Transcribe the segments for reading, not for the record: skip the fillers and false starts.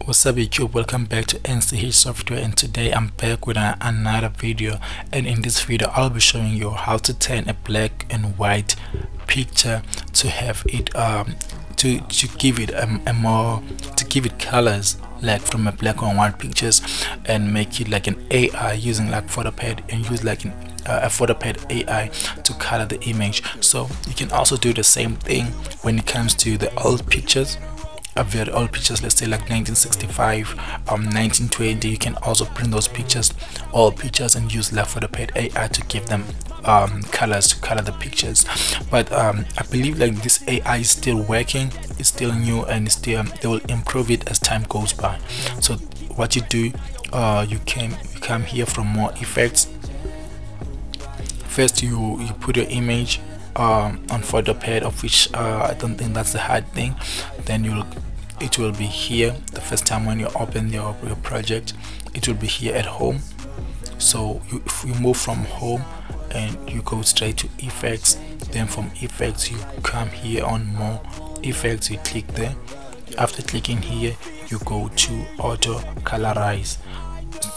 What's up YouTube, welcome back to NCH Software, and today I'm back with another video. And in this video I'll be showing you how to turn a black and white picture to have it to give it give it colors like from a black and white pictures, and make it like an AI using like PhotoPad, and use like a PhotoPad AI to color the image. So you can also do the same thing when it comes to the old pictures, very old pictures, let's say like 1965, 1920. You can also print those pictures, all pictures, and use like PhotoPad AI to give them colors to color the pictures. But I believe like this AI is still working, it's still new, and still they will improve it as time goes by. So what you do, you come here from more effects. First you put your image on PhotoPad, of which I don't think that's the hard thing. Then it will be here the first time when you open your project. It will be here at home. So if you move from home and you go straight to effects, then from effects you come here on more effects, you click there. After clicking here you go to auto colorize.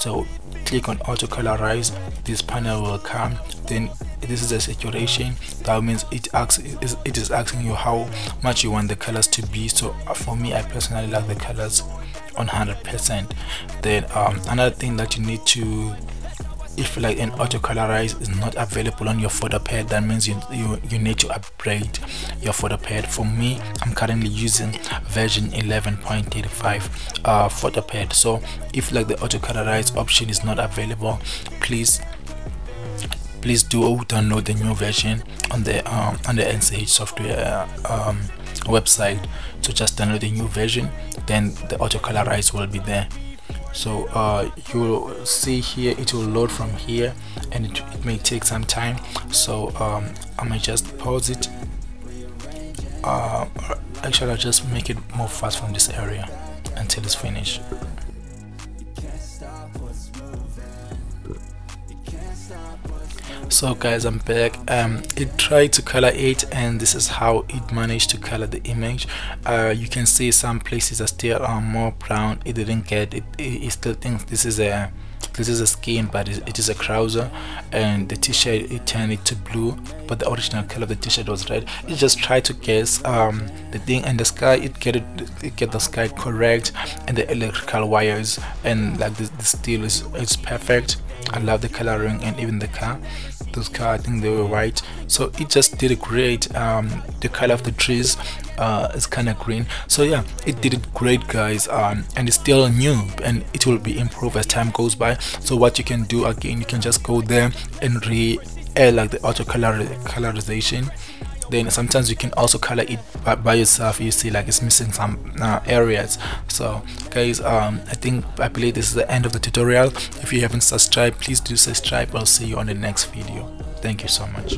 So click on auto colorize, this panel will come. Then this is a saturation. That means it is asking you how much you want the colors to be. So for me, I personally like the colors on 100%. Then another thing that you need to, if like an auto colorize is not available on your PhotoPad, that means you need to upgrade your PhotoPad. For me, I'm currently using version 11.85 PhotoPad. So if like the auto colorize option is not available, please do download the new version on the NCH Software website. So just download the new version, then the auto colorize will be there. So you'll see here it will load from here, and it may take some time. So I might just pause it. Actually, I'll just make it more fast from this area until it's finished. So guys, I'm back. It tried to color it, and this is how it managed to color the image. You can see some places are still more brown. It didn't get it. It still thinks this is a skin, but it is a trouser. And the t-shirt, it turned it to blue, but the original color of the t-shirt was red. It just tried to guess the thing. And the sky, it get the sky correct, and the electrical wires, and like the steel is perfect. I love the coloring, and even the car. Those cars, I think they were white, so it just did it great. The color of the trees is kind of green. So yeah, it did it great, guys. And it's still new, and it will be improved as time goes by. So what you can do, again, you can just go there and add like the auto colorization. Then sometimes you can also color it by yourself. You see like it's missing some areas. So guys, I believe this is the end of the tutorial. If you haven't subscribed, please do subscribe. I'll see you on the next video. Thank you so much.